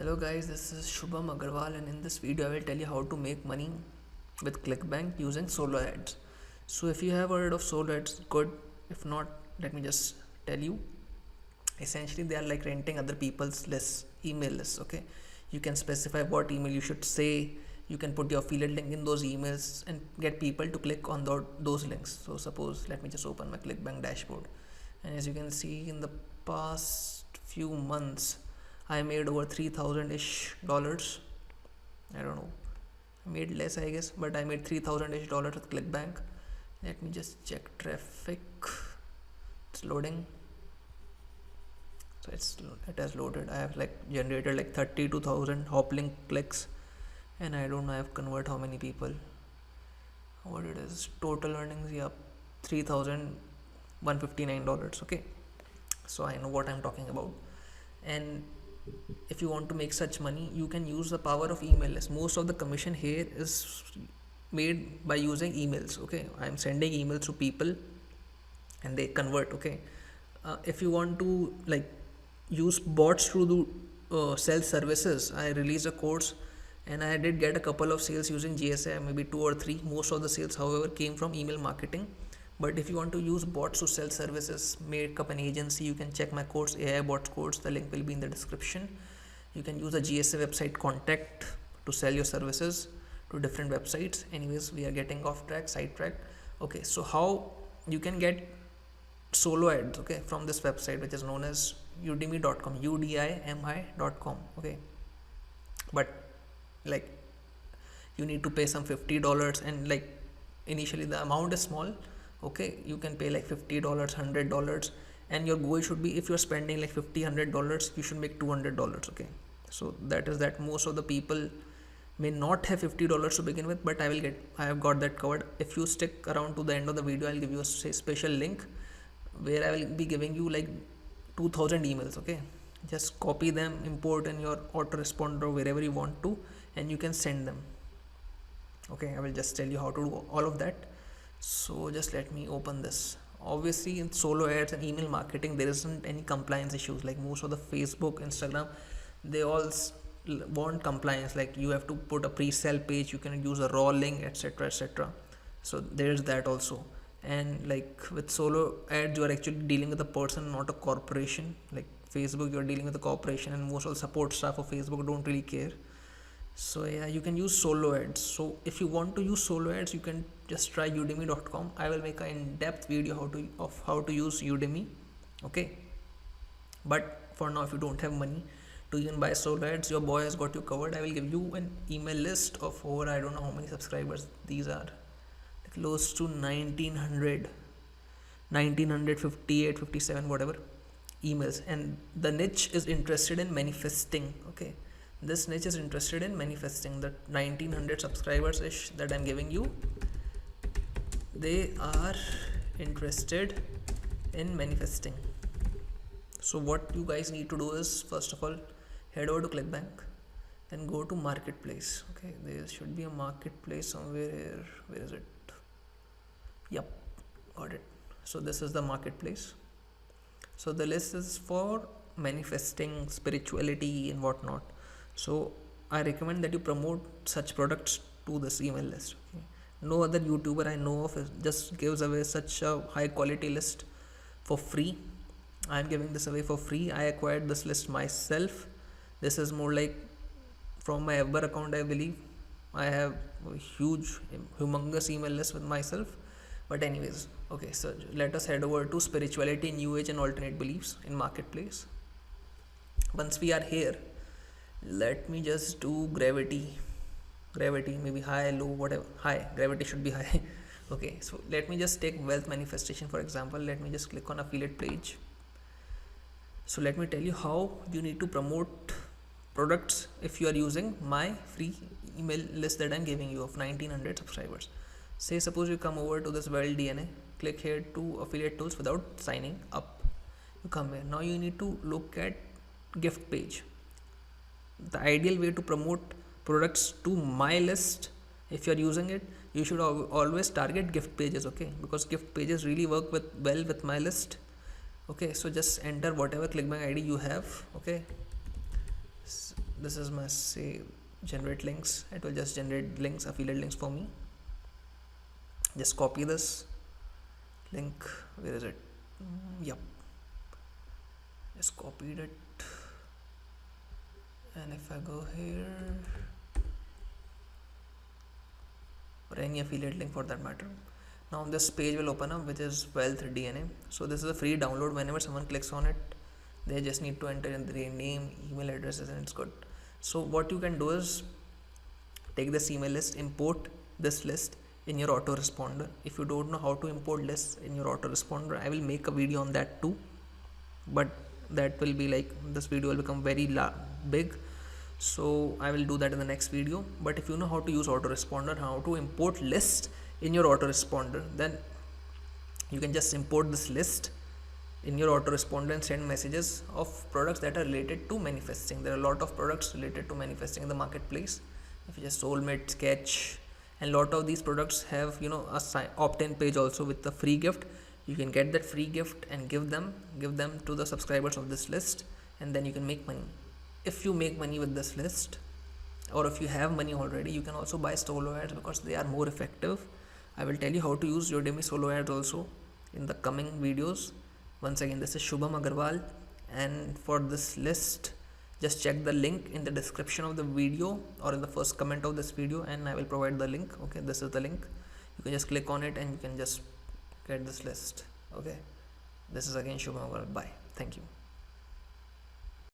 Hello guys, this is Shubham Agarwal and in this video I will tell you how to make money with Clickbank using solo ads. So if you have heard of solo ads, good. If not, let me just tell you. Essentially they are like renting other people's lists, email lists, okay? You can specify what email you should say. You can put your affiliate link in those emails and get people to click on those links. So suppose, let me just open my Clickbank dashboard. And as you can see, in the past few months I made over 3,000-ish dollars. I don't know, I made less I guess, but I made 3,000-ish dollars with Clickbank. Let me just check traffic. It's loading. So it has loaded. I have like generated like 32,000 hop link clicks, and I don't know I have converted how many people. What it is, total earnings, yeah, $3,159. Okay, so I know what I'm talking about. And if you want to make such money, you can use the power of email list. Most of the commission here is made by using emails. Okay, I'm sending emails to people and they convert. Okay, if you want to like use bots to do sell services, I released a course and I did get a couple of sales using GSA, maybe 2 or 3. Most of the sales however came from email marketing. But if you want to use bots to sell services, make up an agency, you can check my course, AI bots course. The link will be in the description. You can use a GSA website contact to sell your services to different websites. Anyways, we are getting off track, sidetrack. Okay, so how you can get solo ads, okay, from this website which is known as udemy.com, udimi.com. Okay, but like you need to pay some $50, and like initially the amount is small. Okay, you can pay like $50, $100, and your goal should be, if you're spending like $50, $100, you should make $200. Okay, so that is that. Most of the people may not have $50 to begin with, but I have got that covered. If you stick around to the end of the video, I'll give you a special link where I will be giving you like 2,000 emails. Okay, just copy them, import in your autoresponder wherever you want to, and you can send them. Okay, I will just tell you how to do all of that. So just let me open this. Obviously in solo ads and email marketing there isn't any compliance issues. Like most of the Facebook, Instagram, they all want compliance, like you have to put a pre-sale page, you can use a raw link, etc, etc. So there's that also. And like with solo ads, you are actually dealing with a person, not a corporation. Like Facebook, you're dealing with a corporation, and most of the support staff of Facebook don't really care. So yeah, you can use solo ads. So if you want to use solo ads, you can just try udemy.com. I will make an in-depth video of how to use Udemy. Okay, but for now, if you don't have money to even buy solo ads, your boy has got you covered. I will give you an email list of over, I don't know how many subscribers these are, close to 1900, 1958, 57, whatever emails. And the niche is interested in manifesting. Okay, this niche is interested in manifesting. The 1900 subscribers ish that I'm giving you, they are interested in manifesting. So what you guys need to do is, first of all, head over to Clickbank, then go to marketplace. Okay, there should be a marketplace somewhere here. Where is it? Yep, got it. So this is the marketplace. So the list is for manifesting, spirituality and whatnot. So I recommend that you promote such products to this email list. Okay, no other YouTuber I know of just gives away such a high quality list for free. I am giving this away for free. I acquired this list myself. This is more like from my Ever account, I believe. I have a huge, humongous email list with myself. But anyways, okay, so let us head over to spirituality, new age and alternate beliefs in marketplace. Once we are here, let me just do gravity, maybe high, low, whatever. High, gravity should be high. Okay, so let me just take wealth manifestation for example. Let me just click on affiliate page. So let me tell you how you need to promote products if you are using my free email list that I'm giving you of 1900 subscribers. Say suppose you come over to this World DNA, click here to affiliate tools without signing up. You come here. Now you need to look at gift page. The ideal way to promote products to my list, if you are using it, you should always target gift pages. Okay, because gift pages really work well with my list. Okay, so just enter whatever Clickbank ID you have. Okay, this is my say generate links. It will just generate links, affiliate links for me. Just copy this link. Where is it? Yep, just copied it. And if I go here, or any affiliate link for that matter, now this page will open up, which is Wealth DNA. So this is a free download. Whenever someone clicks on it, they just need to enter in their name, email addresses, and it's good. So what you can do is take this email list, import this list in your autoresponder. If you don't know how to import lists in your autoresponder, I will make a video on that too, but that will be like, this video will become very big, so I will do that in the next video. But if you know how to use autoresponder, how to import list in your autoresponder, then you can just import this list in your autoresponder and send messages of products that are related to manifesting. There are a lot of products related to manifesting in the marketplace. If you just soulmate, sketch, and a lot of these products have, you know, a opt-in page also with the free gift. You can get that free gift and give them to the subscribers of this list, and then you can make money. If you make money with this list, or if you have money already, you can also buy solo ads because they are more effective. I will tell you how to use Udemy solo ads also in the coming videos. Once again, this is Shubham Agarwal, and for this list, just check the link in the description of the video or in the first comment of this video, and I will provide the link. Okay, this is the link. You can just click on it and you can just get this list. Okay, this is again Shubham Agarwal. Bye. Thank you.